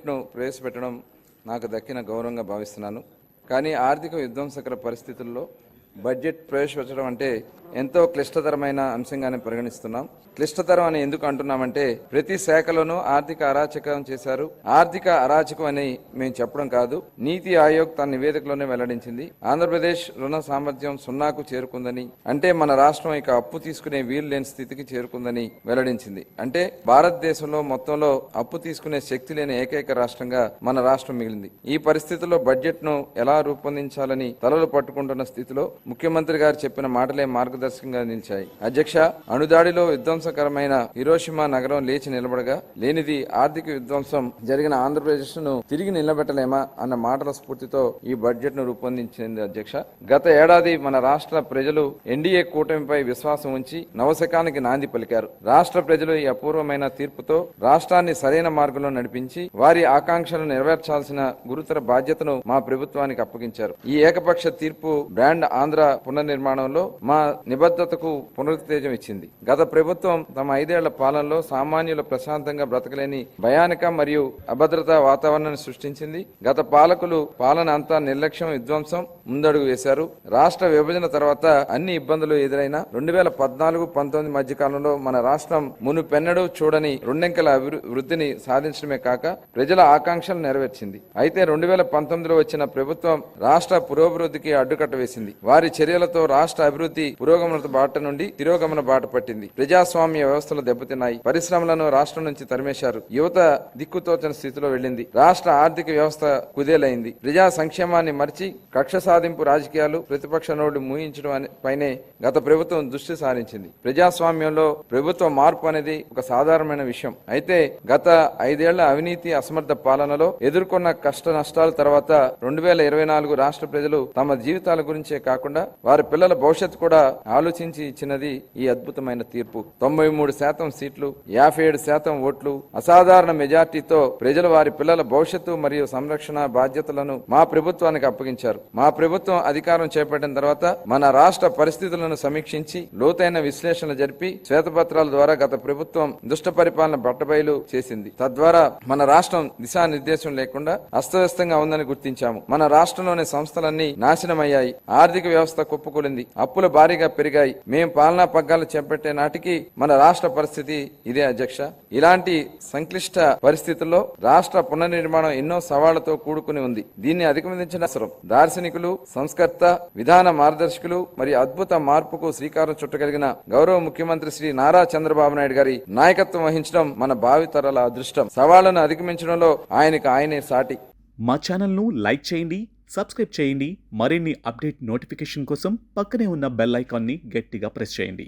బడ్జెట్ను ప్రవేశపెట్టడం నాకు దక్కిన గౌరవంగా భావిస్తున్నాను. కానీ ఆర్థిక విధ్వంసకర పరిస్థితుల్లో బడ్జెట్ ప్రవేశపెట్టడం అంటే ఎంతో క్లిష్టతరమైన అంశంగానే పరిగణిస్తున్నాం. క్లిష్టతరం అని ఎందుకు అంటున్నామంటే ప్రతి శాఖలోనూ ఆర్థిక అరాచకం చేశారు. ఆర్థిక అరాచకం అని మేము చెప్పడం కాదు, నీతి ఆయోగ్ తన నివేదికలోనే వెల్లడించింది. ఆంధ్రప్రదేశ్ రుణ సామర్థ్యం 0కు చేరుకుందని, అంటే మన రాష్ట్రం ఇక అప్పు తీసుకునే వీలు లేని స్థితికి చేరుకుందని వెల్లడించింది. అంటే భారతదేశంలో మొత్తంలో అప్పు తీసుకునే శక్తి లేని ఏకైక రాష్ట్రంగా మన రాష్ట్రం మిగిలింది. ఈ పరిస్థితుల్లో బడ్జెట్ ను ఎలా రూపొందించాలని తలలు పట్టుకుంటున్న స్థితిలో ముఖ్యమంత్రి గారు చెప్పిన మాటలే మార్గదర్శకంగా నిలిచాయి. అధ్యక్ష, అణుదాడిలో విధ్వంసకరమైన హిరోషిమా నగరం లేచి నిలబడగా లేనిది ఆర్థిక విధ్వంసం జరిగిన ఆంధ్రప్రదేశ్ ను తిరిగి నిలబెట్టలేమా అన్న మాటల స్ఫూర్తితో ఈ బడ్జెట్ ను రూపొందించింది. అధ్యక్ష, గత ఏడాది మన రాష్ట్ర ప్రజలు ఎన్డీఏ కూటమిపై విశ్వాసం ఉంచి నవశకానికి నాంది పలికారు. రాష్ట్ర ప్రజలు ఈ అపూర్వమైన తీర్పుతో రాష్ట్రాన్ని సరైన మార్గంలో నడిపించి వారి ఆకాంక్షలను నెరవేర్చాల్సిన గురుతర బాధ్యతను మా ప్రభుత్వానికి అప్పగించారు. ఈ ఏకపక్ష తీర్పు బ్రాండ్ ఆంధ్ర పునర్నిర్మాణంలో మా నిబద్ధతకు పునరుత్తేజం ఇచ్చింది. గత ప్రభుత్వం తమ 5 ఏళ్ల పాలనలో సామాన్యులు ప్రశాంతంగా బ్రతకలేని భయానక మరియు అభద్రతా వాతావరణాన్ని సృష్టించింది. గత పాలకులు పాలన అంతా నిర్లక్ష్యం, విధ్వంసం ముందడుగు వేశారు. రాష్ట్ర విభజన తర్వాత అన్ని ఇబ్బందులు ఎదురైనా 2014-19 మధ్య కాలంలో మన రాష్ట్రం మునుపెన్నడూ చూడని రెండంకెల వృద్ధిని సాధించడమే కాక ప్రజల ఆకాంక్షలు నెరవేర్చింది. అయితే 2019లో వచ్చిన ప్రభుత్వం రాష్ట్ర పురోభివృద్ధికి అడ్డుకట్ట వేసింది. వారి చర్యలతో రాష్ట్ర అభివృద్ధి పురోగమన బాట నుండి తిరోగమన బాట పట్టింది. ప్రజాస్వామ్య వ్యవస్థలు దెబ్బతిన్నాయి. పరిశ్రమలను రాష్ట్రం నుంచి తరిమేశారు. యువత దిక్కుతోచని స్థితిలో వెళ్లింది. రాష్ట్ర ఆర్థిక వ్యవస్థ కుదేలైంది. ప్రజా సంక్షేమాన్ని మరిచి కక్ష సాధింపు రాజకీయాలు, ప్రతిపక్ష నోళ్లు మూయించడం పైనే గత ప్రభుత్వం దృష్టి సారించింది. ప్రజాస్వామ్యంలో ప్రభుత్వ మార్పు అనేది ఒక సాధారణమైన విషయం. అయితే గత 5 ఏళ్ల అవినీతి, అసమర్థ పాలనలో ఎదుర్కొన్న కష్ట నష్టాల తర్వాత 2024 రాష్ట్ర ప్రజలు తమ జీవితాల గురించే కాకుండా వారి పిల్లల భవిష్యత్తు కూడా ఆలోచించి ఇచ్చినది ఈ అద్భుతమైన తీర్పు. 93% సీట్లు, 57% ఓట్లు, అసాధారణ మెజార్టీతో ప్రజలు వారి పిల్లల భవిష్యత్తు మరియు సంరక్షణ బాధ్యతలను మా ప్రభుత్వానికి అప్పగించారు. మా ప్రభుత్వం అధికారం చేపట్టిన తర్వాత మన రాష్ట్ర పరిస్థితులను సమీక్షించి లోతైన విశ్లేషణ జరిపి శ్వేతపత్రాల ద్వారా గత ప్రభుత్వం దుష్ట పరిపాలన బట్టబయలు చేసింది. తద్వారా మన రాష్ట్రం దిశానిర్దేశం లేకుండా అస్తవ్యస్తంగా ఉందని గుర్తించాము. మన రాష్ట్రంలోని సంస్థలన్నీ నాశనమయ్యాయి. ఆర్థిక వ్యవస్థ కుప్పకూలింది. అప్పులు భారీగా పెరిగాయి. మేం పాలనా పగ్గాలు చేపట్టే నాటికి మన రాష్ట్ర పరిస్థితి ఇదే. అధ్యక్ష, ఇలాంటి సంక్లిష్ట పరిస్థితుల్లో రాష్ట్ర పునర్నిర్మాణం ఎన్నో సవాళ్లతో కూడుకుని ఉంది. దీన్ని అధిగమించిన అవసరం. దార్శనికులు, సంస్కర్త, విధాన మార్గదర్శకులు మరియు అద్భుత మార్పుకు శ్రీకారం చుట్టగలిగిన గౌరవ ముఖ్యమంత్రి శ్రీ నారా చంద్రబాబు నాయుడు గారి నాయకత్వం వహించడం మన భావితరాల అదృష్టం. సవాళ్లను అధిగమించడంలో ఆయనే సాటి. మా ఛానల్ను లైక్ చేయండి, సబ్స్క్రైబ్ చేయండి. మరిన్ని అప్డేట్ నోటిఫికేషన్ కోసం పక్కనే ఉన్న బెల్ ఐకాన్ని గట్టిగా ప్రెస్ చేయండి.